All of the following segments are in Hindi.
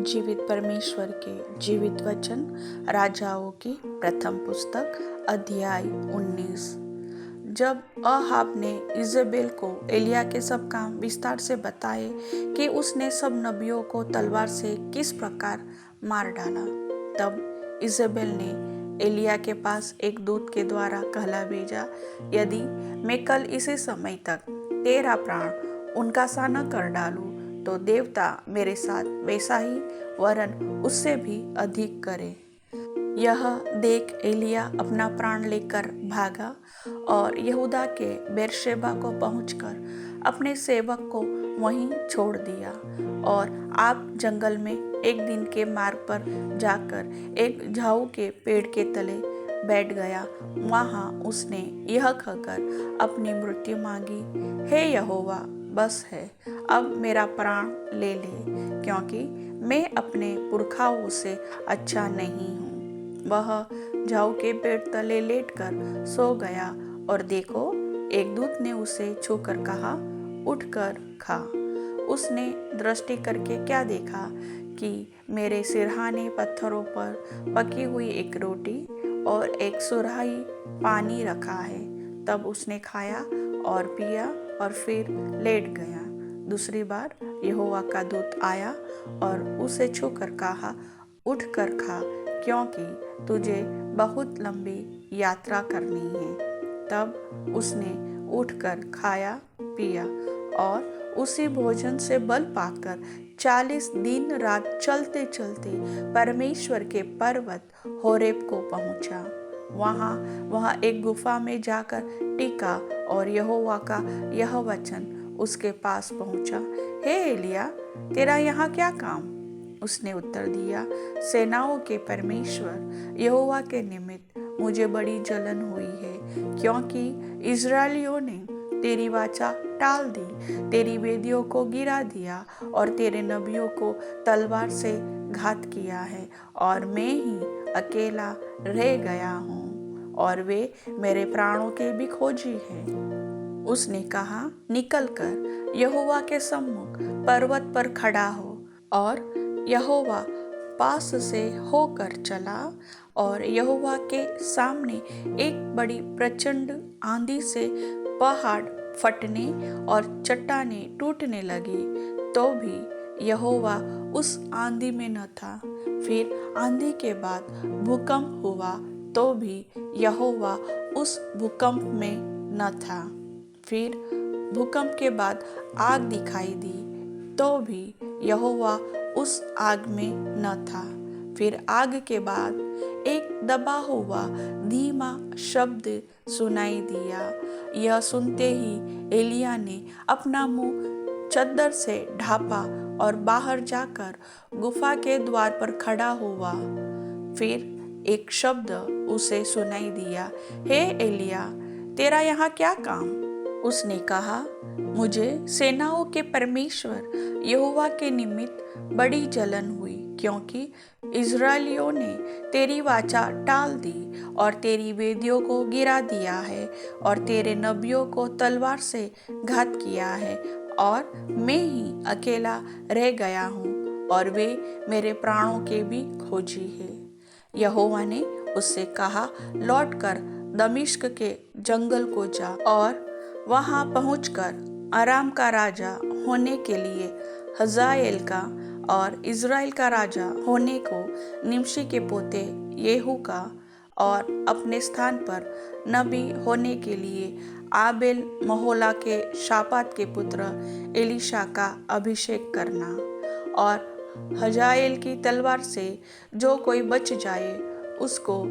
जीवित परमेश्वर के जीवित वचन राजाओं की प्रथम पुस्तक अध्याय 19। जब अहाब ने इजेबेल को एलिया के सब काम विस्तार से बताए कि उसने सब नबियों को तलवार से किस प्रकार मार डाला, तब इजेबेल ने एलिया के पास एक दूत के द्वारा कहला भेजा, यदि मैं कल इसी समय तक तेरा प्राण उनका सा न कर डालूं तो देवता मेरे साथ वैसा ही वरन उससे भी अधिक करे। यह देख एलिया अपना प्राण लेकर भागा और यहूदा के बेरशेबा को पहुंचकर अपने सेवक को वहीं छोड़ दिया और आप जंगल में एक दिन के मार्ग पर जाकर एक झाऊ के पेड़ के तले बैठ गया। वहां उसने यह कहकर अपनी मृत्यु मांगी, हे यहोवा, बस है, अब मेरा प्राण ले ले, क्योंकि मैं अपने पुरखाओं से अच्छा नहीं हूँ। वह झाऊ के पेड़ तले लेटकर सो गया और देखो, एक दूत ने उसे छूकर कहा, उठकर खा। उसने दृष्टि करके क्या देखा कि मेरे सिरहाने पत्थरों पर पकी हुई एक रोटी और एक सुराही पानी रखा है। तब उसने खाया और पिया और फिर लेट गया। दूसरी बार यहोवा का दूत आया और उसे छूकर कहा, उठकर खा, क्योंकि तुझे बहुत लंबी यात्रा करनी है। तब उसने उठकर खाया पिया और उसी भोजन से बल पाकर 40 दिन रात चलते चलते परमेश्वर के पर्वत होरेब को पहुंचा। वहाँ एक गुफा में जाकर टिका और यहोवा का यह वचन उसके पास पहुंचा, हे एलिया, तेरा यहाँ क्या काम? उसने उत्तर दिया, सेनाओं के परमेश्वर यहोवा के निमित्त मुझे बड़ी जलन हुई है, क्योंकि इस्राएलियों ने तेरी वाचा टाल दी, तेरी वेदियों को गिरा दिया और तेरे नबियों को तलवार से घात किया है, और मैं ही अकेला रह गया हूँ और वे मेरे प्राणों के भी खोजी हैं। उसने कहा, निकलकर यहोवा के सम्मुख पर्वत पर खड़ा हो। और यहोवा पास से होकर चला और यहोवा के सामने एक बड़ी प्रचंड आंधी से पहाड़ फटने और चट्टानें टूटने लगी, तो भी यहोवा उस आंधी में न था। फिर आंधी के बाद भूकंप हुआ, तो भी यहोवा उस भूकंप में न था। फिर भूकंप के बाद आग दिखाई दी, तो भी यहोवा उस आग में न था। फिर आग के बाद एक दबा हुआ धीमा शब्द सुनाई दिया। यह सुनते ही एलिया ने अपना मुंह चद्दर से ढांपा और बाहर जाकर गुफा के द्वार पर खड़ा हुआ। फिर एक शब्द उसे सुनाई दिया, हे एलिया, तेरा यहाँ क्या काम? उसने कहा, मुझे सेनाओं के परमेश्वर यहोवा के निमित्त बड़ी जलन हुई, क्योंकि इस्राएलियों ने तेरी वाचा टाल दी और तेरी वेदियों को गिरा दिया है और तेरे नबियों को तलवार से घात किया है, और मैं ही अकेला रह गया हूँ और वे मेरे प्राणों के भी खोजी है। यहोवा ने उससे कहा, लौटकर दमिश्क के जंगल को जा और वहां पहुंचकर अराम का राजा होने के लिए हजाएल का और इज़राइल का राजा होने को निमशी के पोते येहू का और अपने स्थान पर नबी होने के लिए आबेल महोला के शापात के पुत्र एलीशा का अभिषेक करना। और हजाएल की तलवार से जो कोई बच जाए उसको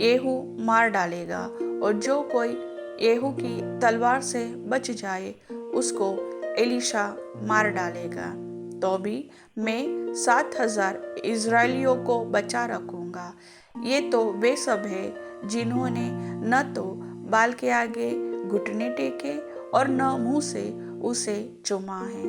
येहू मार डालेगा, और जो कोई येहू की तलवार से बच जाए उसको एलीशा मार डालेगा। तो भी मैं 7,000 इज़राइलियों को बचा रखूंगा। ये तो वे सब है जिन्होंने न तो बाल के आगे घुटने टेके और न मुंह से उसे चूमा है।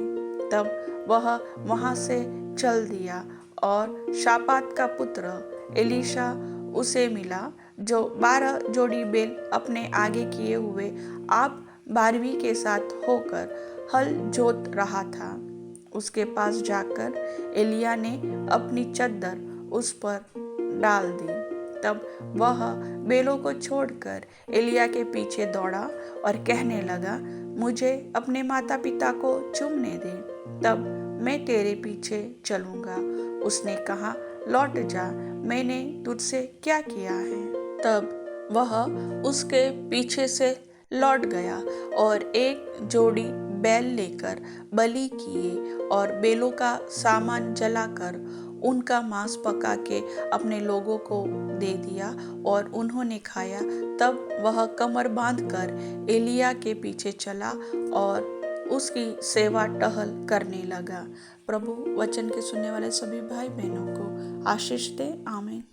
तब वह वहां से चल दिया और शापात का पुत्र एलीशा उसे मिला, जो 12 जोड़ी बैल अपने आगे किए हुए आप 12वीं के साथ होकर हल जोत रहा था। उसके पास जाकर एलिया ने अपनी चद्दर उस पर डाल दी। तब वह बेलों को छोड़कर एलिया के पीछे दौड़ा और कहने लगा, मुझे अपने माता पिता को चूमने दे, तब मैं तेरे पीछे चलूंगा। उसने कहा, लौट जा, मैंने तुझसे क्या किया है। तब वह उसके पीछे से लौट गया और एक जोड़ी बैल लेकर बलि किए और बेलों का सामान जलाकर उनका मांस पका के अपने लोगों को दे दिया और उन्होंने खाया। तब वह कमर बांधकर एलिया के पीछे चला और उसकी सेवा टहल करने लगा। प्रभु वचन के सुनने वाले सभी भाई बहनों को आशीष दे। आमीन।